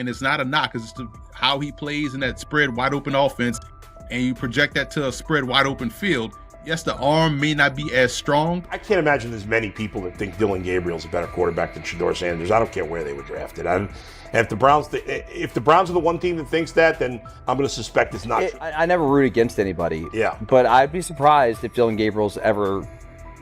And it's not a knock, it's just how he plays in that spread wide open offense, and you project that to a spread wide open field. Yes, the arm may not be as strong. I can't imagine there's many people that think Dillon Gabriel's a better quarterback than Shedeur Sanders. I don't care where they were drafted. And if the Browns are the one team that thinks that, then I'm going to suspect it's not true. I never root against anybody. Yeah. But I'd be surprised if Dillon Gabriel's ever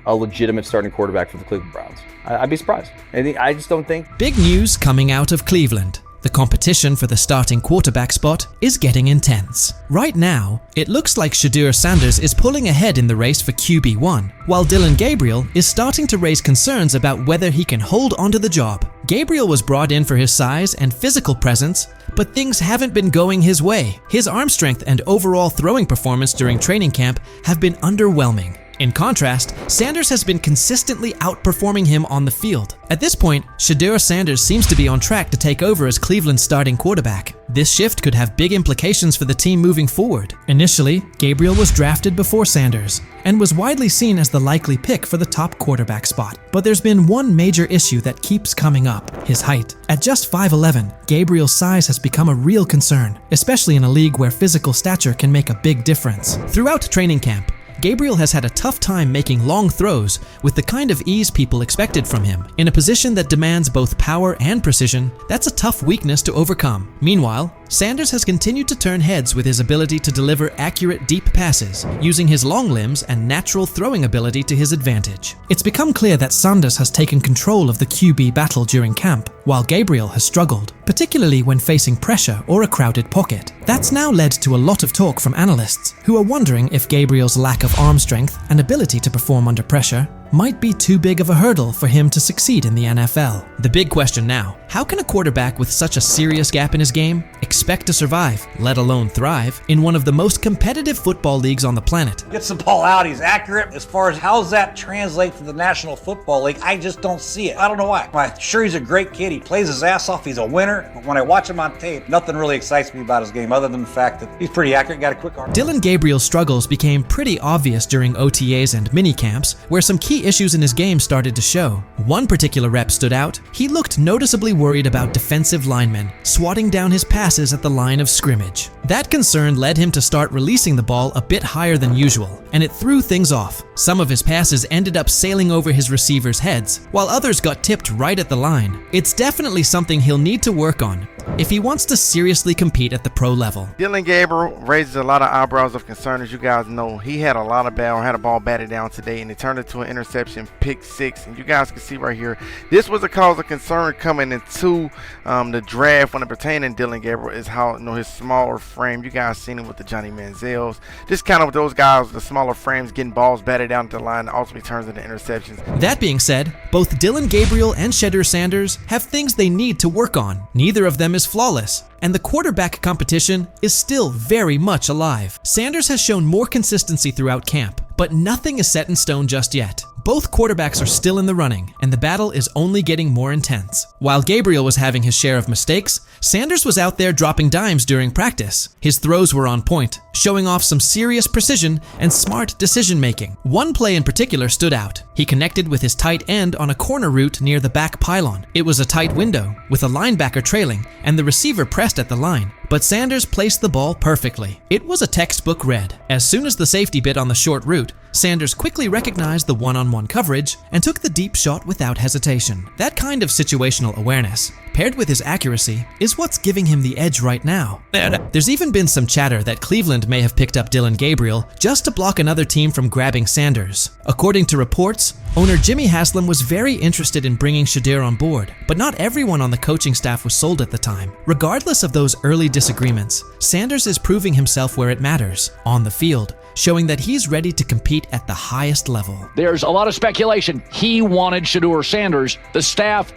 a legitimate starting quarterback for the Cleveland Browns. I'd be surprised. I just don't think. Big news coming out of Cleveland. The competition for the starting quarterback spot is getting intense. Right now, it looks like Shedeur Sanders is pulling ahead in the race for QB1, while Dillon Gabriel is starting to raise concerns about whether he can hold onto the job. Gabriel was brought in for his size and physical presence, but things haven't been going his way. His arm strength and overall throwing performance during training camp have been underwhelming. In contrast, Sanders has been consistently outperforming him on the field. At this point, Shedeur Sanders seems to be on track to take over as Cleveland's starting quarterback. This shift could have big implications for the team moving forward. Initially, Gabriel was drafted before Sanders and was widely seen as the likely pick for the top quarterback spot. But there's been one major issue that keeps coming up: his height. At just 5'11", Gabriel's size has become a real concern, especially in a league where physical stature can make a big difference. Throughout training camp, Gabriel has had a tough time making long throws with the kind of ease people expected from him. In a position that demands both power and precision, that's a tough weakness to overcome. Meanwhile, Sanders has continued to turn heads with his ability to deliver accurate deep passes, using his long limbs and natural throwing ability to his advantage. It's become clear that Sanders has taken control of the QB battle during camp, while Gabriel has struggled, particularly when facing pressure or a crowded pocket. That's now led to a lot of talk from analysts, who are wondering if Gabriel's lack of arm strength and ability to perform under pressure might be too big of a hurdle for him to succeed in the NFL. The big question now: how can a quarterback with such a serious gap in his game expect to survive, let alone thrive, in one of the most competitive football leagues on the planet? Gets the ball out, he's accurate. As far as how does that translate to the National Football League, I just don't see it. I don't know why. I'm sure he's a great kid, he plays his ass off, he's a winner, but when I watch him on tape, nothing really excites me about his game other than the fact that he's pretty accurate, got a quick arm. Dillon Gabriel's struggles became pretty obvious during OTAs and minicamps, where some key issues in his game started to show. One particular rep stood out. He looked noticeably worried about defensive linemen swatting down his passes at the line of scrimmage. That concern led him to start releasing the ball a bit higher than usual, and it threw things off. Some of his passes ended up sailing over his receivers' heads, while others got tipped right at the line. It's definitely something he'll need to work on if he wants to seriously compete at the pro level. Dillon Gabriel raises a lot of eyebrows of concern. As you guys know, he had a ball batted down today, and it turned into an interception, pick six. And you guys can see right here, this was a cause of concern coming into the draft when it pertained to Dillon Gabriel, is how, his smaller frame. You guys seen it with the Johnny Manziels. Just kind of with those guys, the smaller frames, getting balls batted down to the line, ultimately turns into interceptions. That being said, both Dillon Gabriel and Shedeur Sanders have things they need to work on. Neither of them is flawless, and the quarterback competition is still very much alive. Sanders has shown more consistency throughout camp, but nothing is set in stone just yet. Both quarterbacks are still in the running, and the battle is only getting more intense. While Gabriel was having his share of mistakes, Sanders was out there dropping dimes during practice. His throws were on point, showing off some serious precision and smart decision-making. One play in particular stood out. He connected with his tight end on a corner route near the back pylon. It was a tight window, with a linebacker trailing, and the receiver pressed at the line. But Sanders placed the ball perfectly. It was a textbook read. As soon as the safety bit on the short route, Sanders quickly recognized the one-on-one coverage and took the deep shot without hesitation. That kind of situational awareness, paired with his accuracy, is what's giving him the edge right now. There's even been some chatter that Cleveland may have picked up Dillon Gabriel just to block another team from grabbing Sanders. According to reports, owner Jimmy Haslam was very interested in bringing Shedeur on board, but not everyone on the coaching staff was sold at the time. Regardless of those early disagreements, Sanders is proving himself where it matters, on the field, showing that he's ready to compete at the highest level. There's a lot of speculation. He wanted Shedeur Sanders. The staff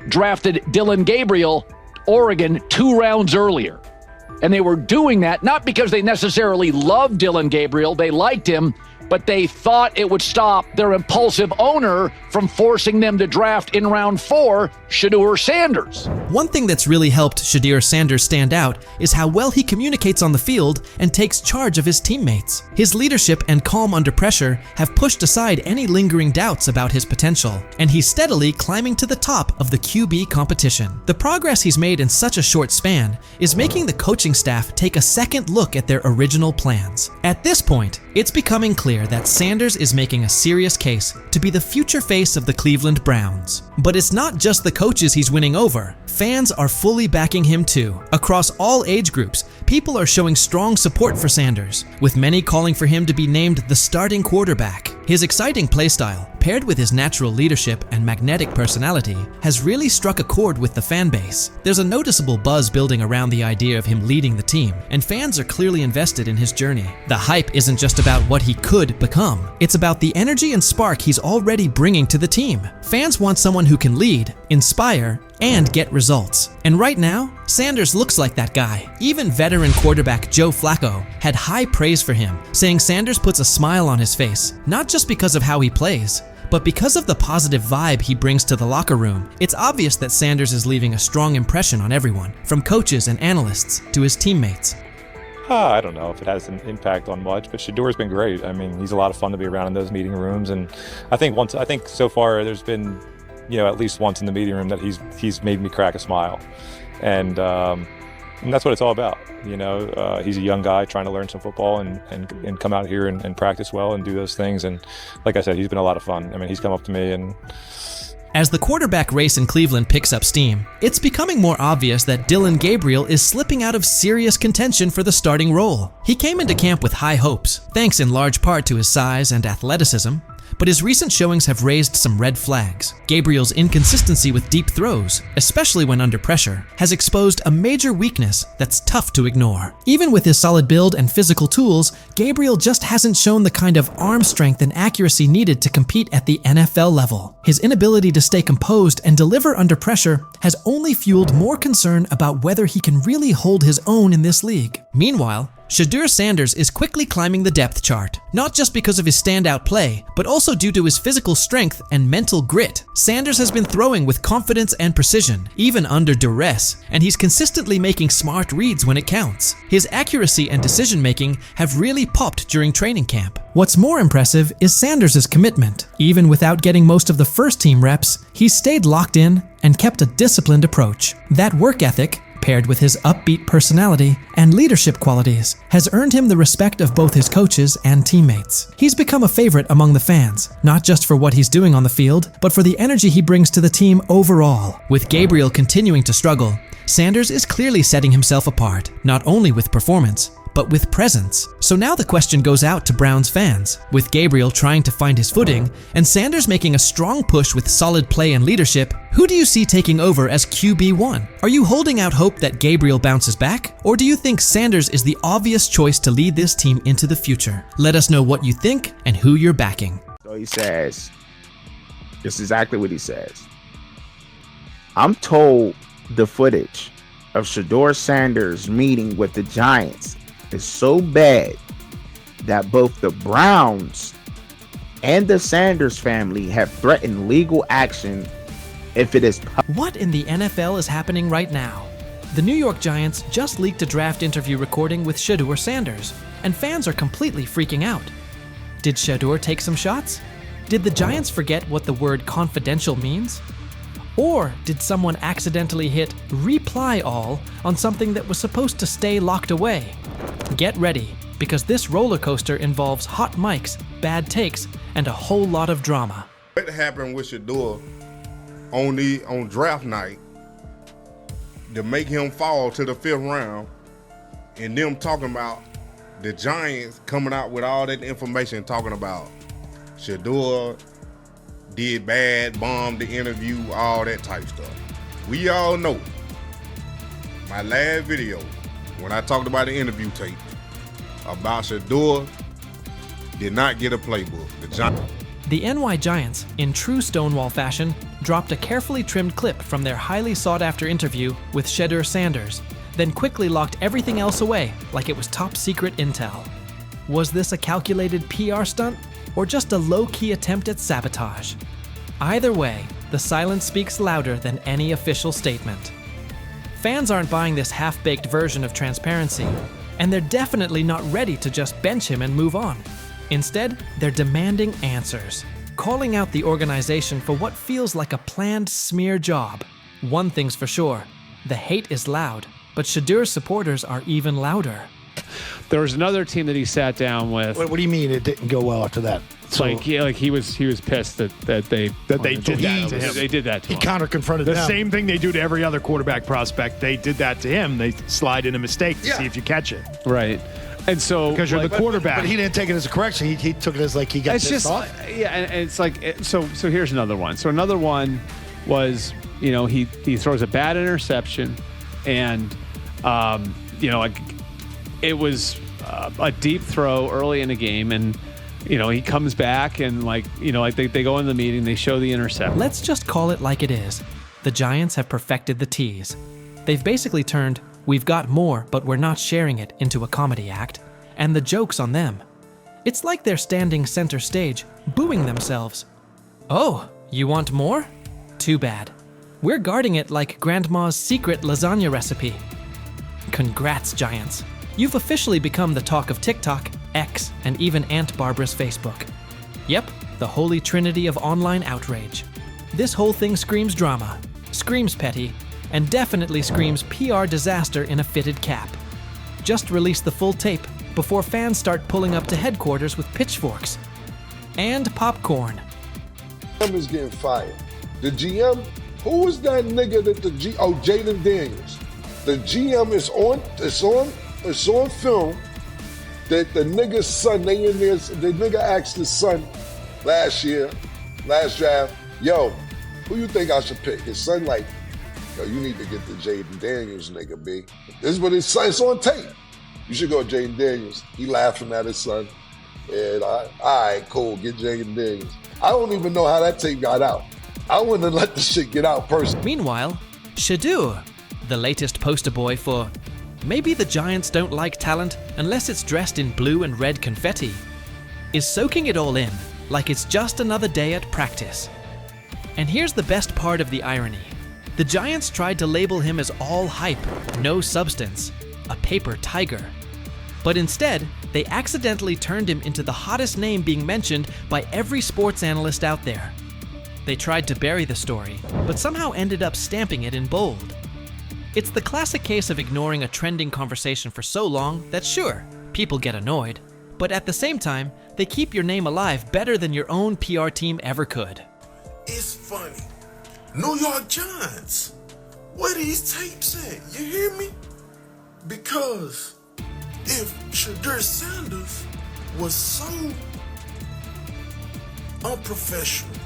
drafted Dillon Gabriel, Oregon, 2 rounds earlier. And they were doing that not because they necessarily loved Dillon Gabriel, they liked him, but they thought it would stop their impulsive owner from forcing them to draft in round 4 Shedeur Sanders. One thing that's really helped Shedeur Sanders stand out is how well he communicates on the field and takes charge of his teammates. His leadership and calm under pressure have pushed aside any lingering doubts about his potential, and he's steadily climbing to the top of the QB competition. The progress he's made in such a short span is making the coaching staff take a second look at their original plans. At this point, it's becoming clear that Sanders is making a serious case to be the future face of the Cleveland Browns. But it's not just the coaches he's winning over. Fans are fully backing him too. Across all age groups, people are showing strong support for Sanders, with many calling for him to be named the starting quarterback. His exciting playstyle, paired with his natural leadership and magnetic personality, has really struck a chord with the fan base. There's a noticeable buzz building around the idea of him leading the team, and fans are clearly invested in his journey. The hype isn't just about what he could become, it's about the energy and spark he's already bringing to the team. Fans want someone who can lead, inspire, and get results. And right now, Sanders looks like that guy. Even veteran quarterback Joe Flacco had high praise for him, saying Sanders puts a smile on his face, not just because of how he plays, but because of the positive vibe he brings to the locker room. It's obvious that Sanders is leaving a strong impression on everyone, from coaches and analysts to his teammates. I don't know if it has an impact on much, but Shedeur's been great. I mean, he's a lot of fun to be around in those meeting rooms, and I think so far there's been, at least once in the meeting room that he's made me crack a smile, and that's what it's all about. He's a young guy trying to learn some football and come out here and practice well and do those things. And like I said, he's been a lot of fun. I mean, he's come up to me and. As the quarterback race in Cleveland picks up steam, it's becoming more obvious that Dillon Gabriel is slipping out of serious contention for the starting role. He came into camp with high hopes, thanks in large part to his size and athleticism, but his recent showings have raised some red flags. Gabriel's inconsistency with deep throws, especially when under pressure, has exposed a major weakness that's tough to ignore. Even with his solid build and physical tools, Gabriel just hasn't shown the kind of arm strength and accuracy needed to compete at the NFL level. His inability to stay composed and deliver under pressure has only fueled more concern about whether he can really hold his own in this league. Meanwhile, Shedeur Sanders is quickly climbing the depth chart, not just because of his standout play, but also due to his physical strength and mental grit. Sanders has been throwing with confidence and precision, even under duress, and he's consistently making smart reads when it counts. His accuracy and decision-making have really popped during training camp. What's more impressive is Sanders' commitment. Even without getting most of the first-team reps, he's stayed locked in and kept a disciplined approach. That work ethic, paired with his upbeat personality and leadership qualities, has earned him the respect of both his coaches and teammates. He's become a favorite among the fans, not just for what he's doing on the field, but for the energy he brings to the team overall. With Gabriel continuing to struggle, Sanders is clearly setting himself apart, not only with performance, but with presence. So now the question goes out to Browns fans. With Gabriel trying to find his footing, and Sanders making a strong push with solid play and leadership, who do you see taking over as QB1? Are you holding out hope that Gabriel bounces back? Or do you think Sanders is the obvious choice to lead this team into the future? Let us know what you think and who you're backing. So he says, this is exactly what he says. I'm told the footage of Shedeur Sanders meeting with the Giants is so bad that both the Browns and the Sanders family have threatened legal action if it is. What in the NFL is happening right now? The New York Giants just leaked a draft interview recording with Shedeur Sanders, and fans are completely freaking out. Did Shedeur take some shots? Did the Giants forget what the word confidential means? Or did someone accidentally hit reply all on something that was supposed to stay locked away? Get ready, because this roller coaster involves hot mics, bad takes, and a whole lot of drama. What happened with Shedeur on draft night to make him fall to the 5th round, and them talking about the Giants coming out with all that information talking about Shedeur did bad, bombed the interview, all that type stuff. We all know my last video when I talked about the interview tape about Shedeur did not get a playbook. The NY Giants, in true Stonewall fashion, dropped a carefully trimmed clip from their highly sought-after interview with Shedeur Sanders, then quickly locked everything else away like it was top-secret intel. Was this a calculated PR stunt, or just a low-key attempt at sabotage? Either way, the silence speaks louder than any official statement. Fans aren't buying this half-baked version of transparency, and they're definitely not ready to just bench him and move on. Instead, they're demanding answers, calling out the organization for what feels like a planned smear job. One thing's for sure, the hate is loud, but Shedeur's supporters are even louder. There was another team that he sat down with. What do you mean it didn't go well after that? So, he was pissed that they did that to him. They did that to him. He counter-confronted them. The same thing they do to every other quarterback prospect. They did that to him. They slide in a mistake to see if you catch it. Right. And so because you're the quarterback. But he didn't take it as a correction. He took it as like he got pissed off. Yeah, and it's like so here's another one. So another one was, he throws a bad interception, and it was a deep throw early in the game, and he comes back and they go in the meeting, they show the interception. Let's just call it like it is. The Giants have perfected the tease. They've basically turned "we've got more, but we're not sharing it" into a comedy act, and the joke's on them. It's like they're standing center stage, booing themselves. Oh, you want more? Too bad. We're guarding it like Grandma's secret lasagna recipe. Congrats, Giants. You've officially become the talk of TikTok, X, and even Aunt Barbara's Facebook. Yep, the holy trinity of online outrage. This whole thing screams drama, screams petty, and definitely screams PR disaster in a fitted cap. Just release the full tape before fans start pulling up to headquarters with pitchforks. And popcorn. GM is getting fired. The GM, who was that nigga that Jaden Daniels. The GM is on film that the nigga's son, the nigga asked his son last draft, yo, who you think I should pick? His son like, yo, you need to get the Jaden Daniels nigga, B. This is what his son, it's on tape. You should go Jaden Daniels. He laughing at his son. And all right, cool, get Jaden Daniels. I don't even know how that tape got out. I wouldn't have let the shit get out personally. Meanwhile, Shedeur, the latest poster boy for maybe the Giants don't like talent unless it's dressed in blue and red confetti, is soaking it all in like it's just another day at practice. And here's the best part of the irony. The Giants tried to label him as all hype, no substance, a paper tiger. But instead, they accidentally turned him into the hottest name being mentioned by every sports analyst out there. They tried to bury the story, but somehow ended up stamping it in bold. It's the classic case of ignoring a trending conversation for so long that sure, people get annoyed, but at the same time, they keep your name alive better than your own PR team ever could. It's funny. New York Giants, where these tapes at? You hear me? Because if Shedeur Sanders was so unprofessional,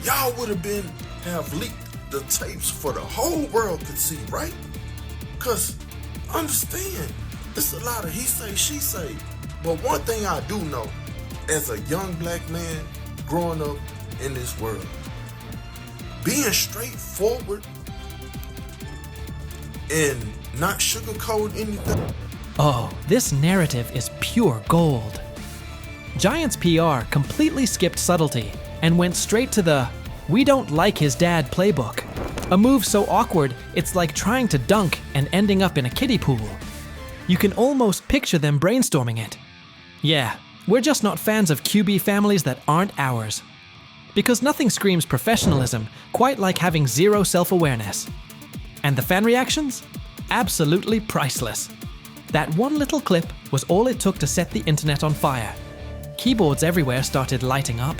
y'all would have leaked the tapes for the whole world could see, right? Cause understand, it's a lot of he say, she say. But one thing I do know, as a young black man growing up in this world, being straightforward and not sugarcoat anything. Oh, this narrative is pure gold. Giants PR completely skipped subtlety and went straight to the "we don't like his dad" playbook. A move so awkward, it's like trying to dunk and ending up in a kiddie pool. You can almost picture them brainstorming it. Yeah, we're just not fans of QB families that aren't ours. Because nothing screams professionalism quite like having zero self-awareness. And the fan reactions? Absolutely priceless. That one little clip was all it took to set the internet on fire. Keyboards everywhere started lighting up.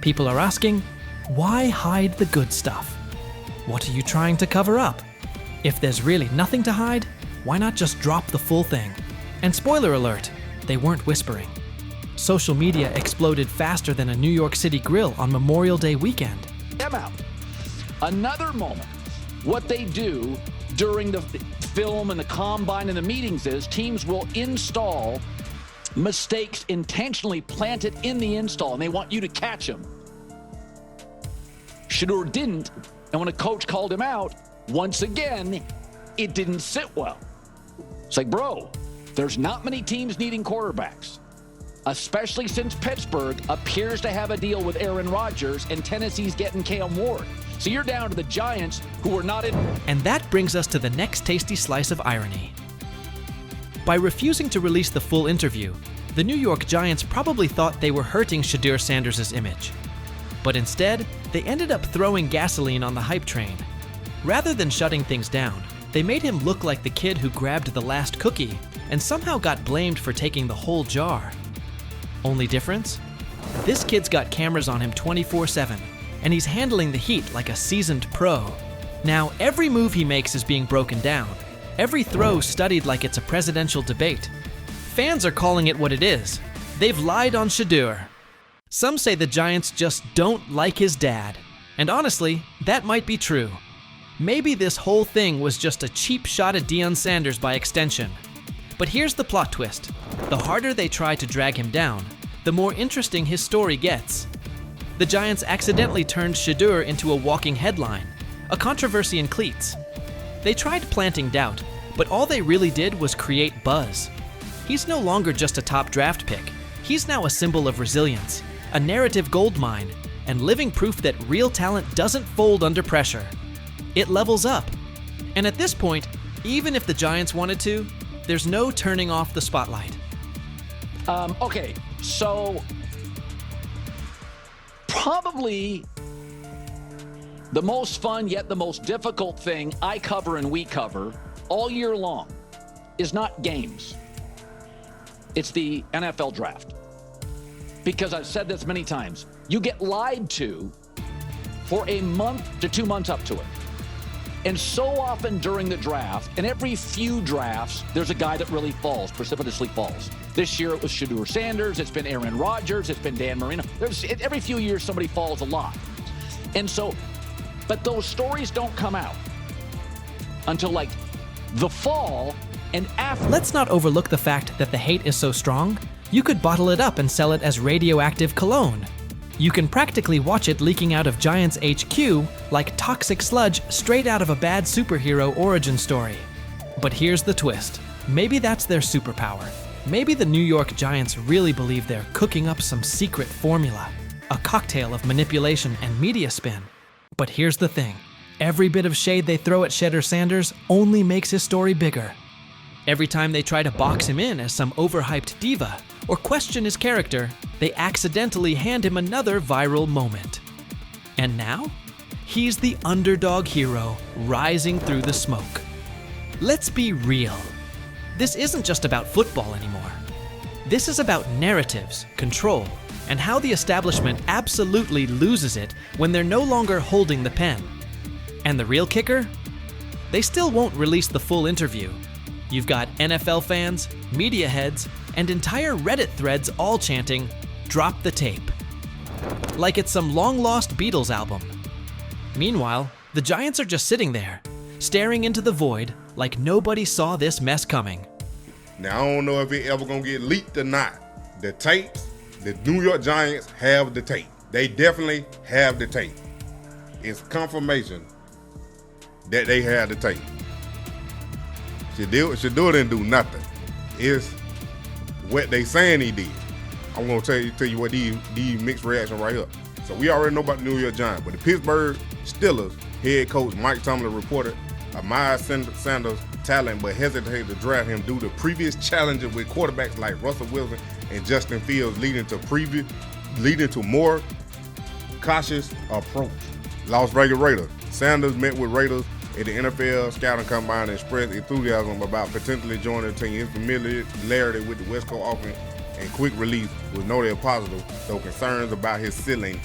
People are asking, why hide the good stuff? What are you trying to cover up? If there's really nothing to hide, why not just drop the full thing? And spoiler alert, they weren't whispering. Social media exploded faster than a New York City grill on Memorial Day weekend. Them out. Another moment. What they do during the film and the combine and the meetings is teams will install mistakes intentionally planted in the install, and they want you to catch them. Shedeur didn't, and when a coach called him out, once again, it didn't sit well. It's like, bro, there's not many teams needing quarterbacks. especially since Pittsburgh appears to have a deal with Aaron Rodgers and Tennessee's getting Cam Ward. So you're down to the Giants, who are not in. And that brings us to the next tasty slice of irony. By refusing to release the full interview, the New York Giants probably thought they were hurting Shedeur Sanders' image. But instead, they ended up throwing gasoline on the hype train. Rather than shutting things down, they made him look like the kid who grabbed the last cookie and somehow got blamed for taking the whole jar. Only difference? This kid's got cameras on him 24/7, and he's handling the heat like a seasoned pro. Now, every move he makes is being broken down, every throw studied like it's a presidential debate. Fans are calling it what it is. They've lied on Shedeur. Some say the Giants just don't like his dad. And honestly, that might be true. Maybe this whole thing was just a cheap shot at Deion Sanders by extension. But here's the plot twist. The harder they try to drag him down, the more interesting his story gets. The Giants accidentally turned Shedeur into a walking headline, a controversy in cleats. They tried planting doubt, but all they really did was create buzz. He's no longer just a top draft pick. He's now a symbol of resilience, a narrative goldmine, and living proof that real talent doesn't fold under pressure. It levels up. And at this point, even if the Giants wanted to, there's no turning off the spotlight. Okay, so probably the most fun yet the most difficult thing I cover and we cover all year long is not games. It's the NFL draft. Because I've said this many times, you get lied to for a month to 2 months up to it. And so often during the draft, and every few drafts, there's a guy that really falls, precipitously falls. This year it was Shedeur Sanders, it's been Aaron Rodgers, it's been Dan Marino. Every few years somebody falls a lot. And so, but those stories don't come out until like the fall and after. Let's not overlook the fact that the hate is so strong, you could bottle it up and sell it as radioactive cologne. You can practically watch it leaking out of Giants HQ like toxic sludge straight out of a bad superhero origin story. But here's the twist. Maybe that's their superpower. Maybe the New York Giants really believe they're cooking up some secret formula, a cocktail of manipulation and media spin. But here's the thing. Every bit of shade they throw at Shedeur Sanders only makes his story bigger. Every time they try to box him in as some overhyped diva or question his character, they accidentally hand him another viral moment. And now, he's the underdog hero rising through the smoke. Let's be real. This isn't just about football anymore. This is about narratives, control, and how the establishment absolutely loses it when they're no longer holding the pen. And the real kicker? They still won't release the full interview. You've got NFL fans, media heads, and entire Reddit threads all chanting, "Drop the tape." Like it's some long-lost Beatles album. Meanwhile, the Giants are just sitting there, staring into the void like nobody saw this mess coming. Now, I don't know if it ever gonna get leaked or not. The tapes, the New York Giants have the tape. They definitely have the tape. It's confirmation that they have the tape. Shedeur didn't do nothing. It's what they saying he did. I'm gonna tell you what these mixed reactions right here. So we already know about the New York Giants, but the Pittsburgh Steelers head coach Mike Tomlin reported Miles Sanders' talent, but hesitated to draft him due to previous challenges with quarterbacks like Russell Wilson and Justin Fields, leading to more cautious approach. Las Vegas Raiders. Sanders met with Raiders at the NFL scouting combine and expressed enthusiasm about potentially joining the team. His familiarity with the West Coast offense and quick release was noted positive, though concerns about his ceiling